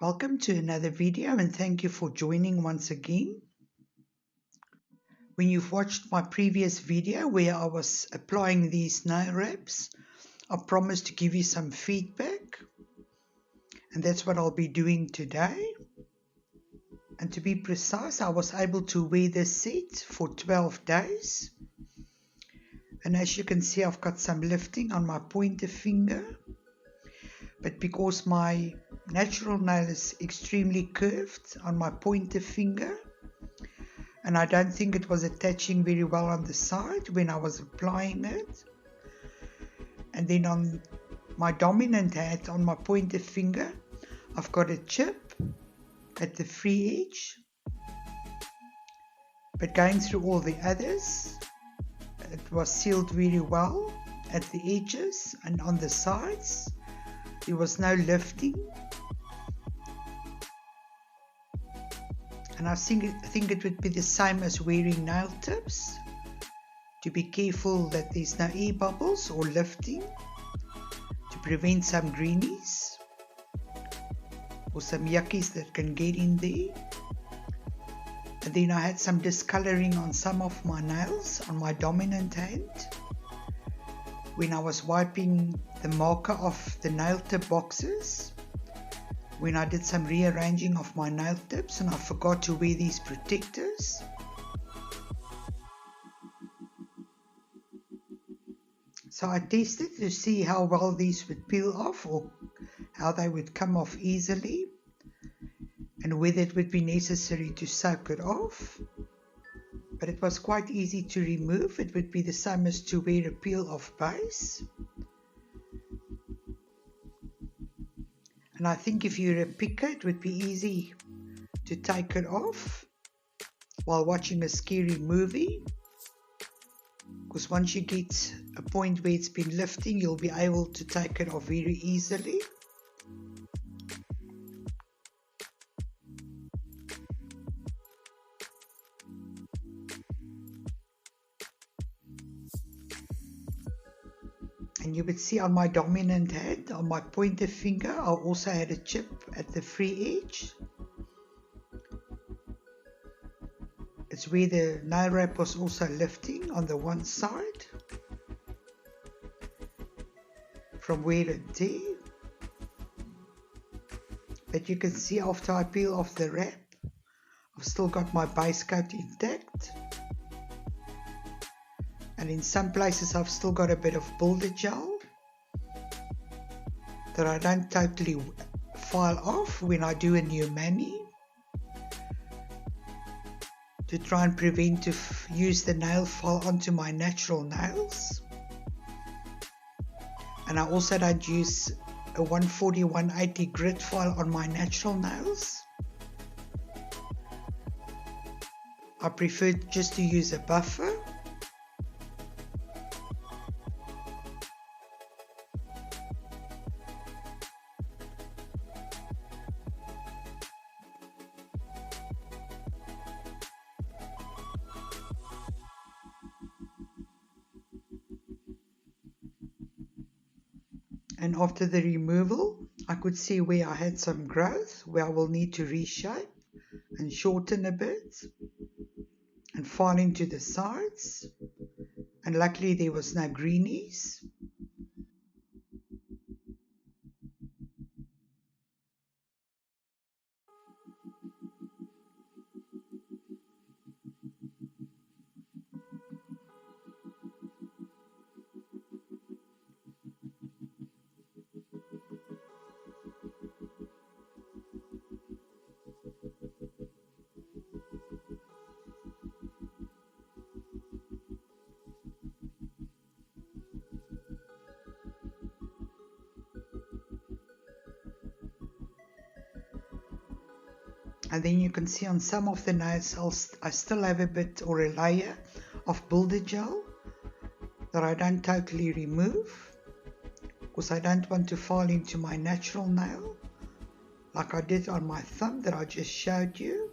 Welcome to another video and thank you for joining once again. When you've watched my previous video where I was applying these nail wraps, I promised to give you some feedback, and that's what I'll be doing today. And to be precise, I was able to wear this set for 12 days. And as you can see, I've got some lifting on my pointer finger. But because my natural nail is extremely curved on my pointer finger, and I don't think it was attaching very well on the side when I was applying it. And then on my dominant hand, on my pointer finger, I've got a chip at the free edge. But going through all the others, it was sealed very well at the edges and on the sides. There was no lifting. And I think it would be the same as wearing nail tips, to be careful that there's no air bubbles or lifting, to prevent some greenies or some yuckies that can get in there. And then I had some discoloring on some of my nails on my dominant hand when I was wiping the marker off the nail tip boxes, when I did some rearranging of my nail tips and I forgot to wear these protectors. So I tested to see how well these would peel off or how they would come off easily and whether it would be necessary to soak it off. But it was quite easy to remove. It would be the same as to wear a peel-off base. And I think if you're a picker, it would be easy to take it off while watching a scary movie. Because once you get a point where it's been lifting, you'll be able to take it off very easily. And you would see on my dominant hand, on my pointer finger, I also had a chip at the free edge. It's where the nail wrap was also lifting on the one side, from where it did. But you can see after I peel off the wrap, I've still got my base coat intact. And in some places I've still got a bit of builder gel that I don't totally file off when I do a new mani, to try and prevent to use the nail file onto my natural nails. And I also don't use a 140-180 grit file on my natural nails. I prefer just to use a buffer. And after the removal, I could see where I had some growth, where I will need to reshape and shorten a bit and file into the sides. And luckily there was no greenies. And then you can see on some of the nails I still have a bit or a layer of builder gel that I don't totally remove, because I don't want to fall into my natural nail like I did on my thumb that I just showed you.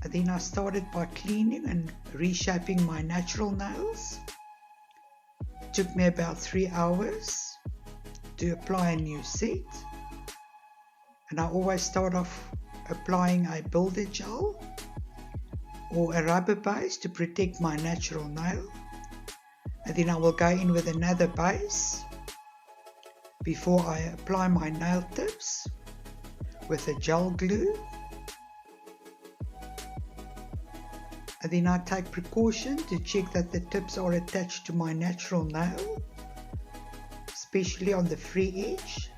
And then I started by cleaning and reshaping my natural nails. It took me about 3 hours. to apply a new set. And I always start off applying a builder gel or a rubber base to protect my natural nail. And then I will go in with another base before I apply my nail tips with a gel glue. And then I take precaution to check that the tips are attached to my natural nail, especially on the free edge,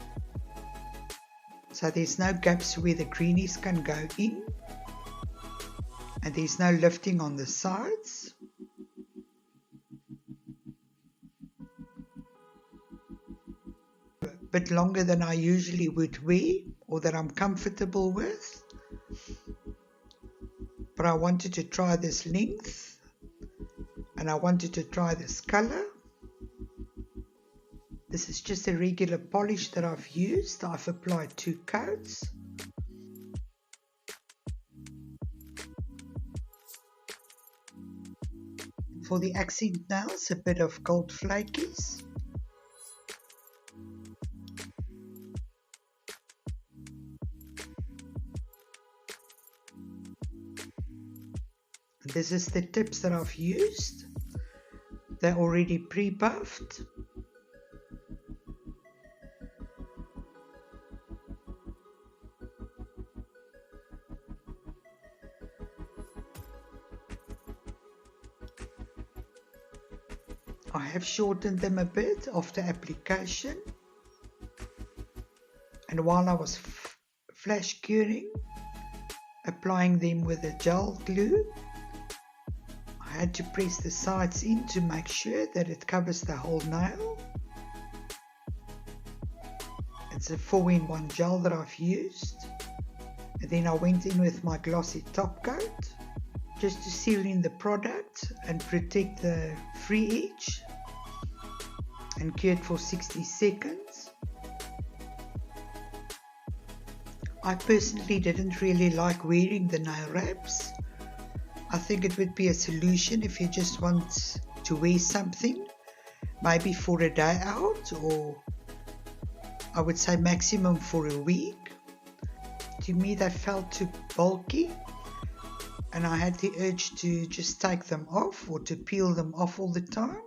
so there's no gaps where the greenies can go in, and there's no lifting on the sides. A bit longer than I usually would wear or that I'm comfortable with, but I wanted to try this length and I wanted to try this color. This is just a regular polish that I've used. I've applied 2 coats. For the accent nails, a bit of gold flakies. This is the tips that I've used. They're already pre-buffed. I have shortened them a bit after application, and while I was flash curing, applying them with a gel glue, I had to press the sides in to make sure that it covers the whole nail. It's a 4-in-1 gel that I've used, and then I went in with my glossy top coat just to seal in the product and protect the free edge, and cured for 60 seconds. I personally didn't really like wearing the nail wraps. I think it would be a solution if you just want to wear something, maybe for a day out, or I would say maximum for a week. To me that felt too bulky, and I had the urge to just take them off or to peel them off all the time.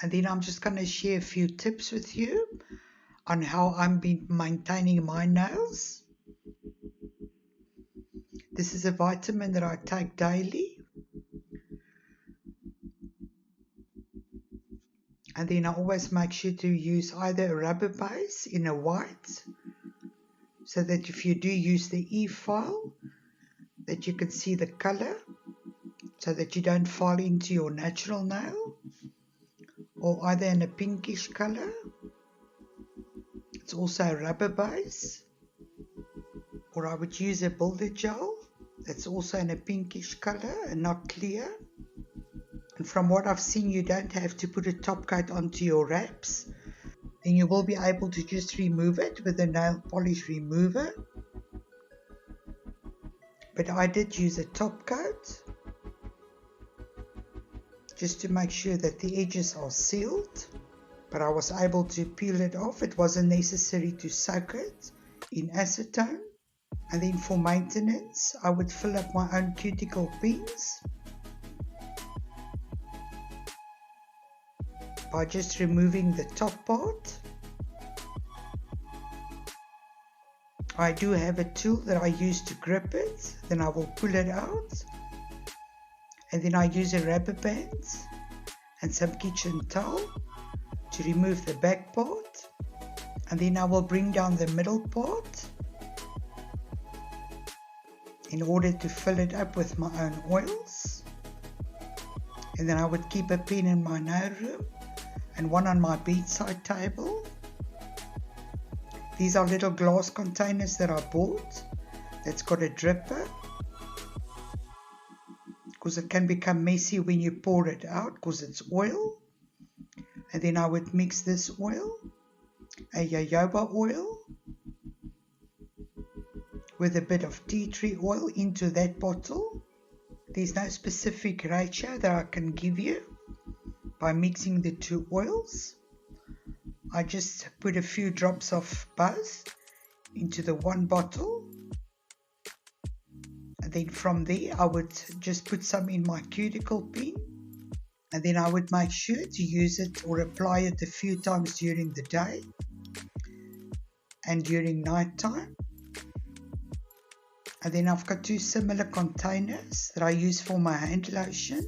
And then I'm just going to share a few tips with you on how I've been maintaining my nails. This is a vitamin that I take daily. And then I always make sure to use either a rubber base in a white, so that if you do use the e-file, that you can see the color, so that you don't fall into your natural nail, or either in a pinkish color. It's also a rubber base, or I would use a builder gel that's also in a pinkish color and not clear. And from what I've seen, you don't have to put a top coat onto your wraps, and you will be able to just remove it with a nail polish remover. But I did use a top coat just to make sure that the edges are sealed, but I was able to peel it off. It wasn't necessary to soak it in acetone. And then for maintenance, I would fill up my own cuticle pins by just removing the top part. I do have a tool that I use to grip it, then I will pull it out, and then I use a rubber band and some kitchen towel to remove the back part, and then I will bring down the middle part in order to fill it up with my own oils. And then I would keep a pen in my nail room and one on my bedside table. These are little glass containers that I bought that's got a dripper, because it can become messy when you pour it out because it's oil. And then I would mix this oil, a jojoba oil, with a bit of tea tree oil into that bottle. There's no specific ratio that I can give you by mixing the two oils. I just put a few drops of both into the one bottle, and then from there I would just put some in my cuticle pen, and then I would make sure to use it or apply it a few times during the day and during night time. And then I've got two similar containers that I use for my hand lotion,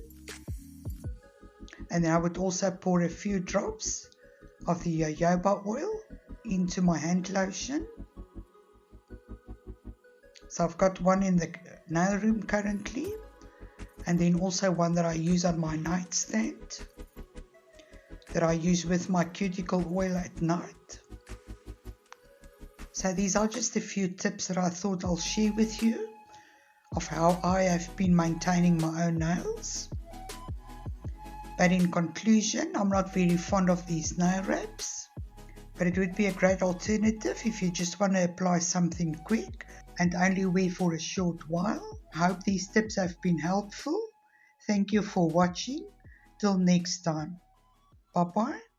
and then I would also pour a few drops of the jojoba oil into my hand lotion. So I've got one in the nail room currently, and then also one that I use on my nightstand that I use with my cuticle oil at night. So these are just a few tips that I thought I'll share with you of how I have been maintaining my own nails. But in conclusion, I'm not very fond of these nail wraps, but it would be a great alternative if you just want to apply something quick and only wear for a short while. I hope these tips have been helpful. Thank you for watching. Till next time. Bye bye.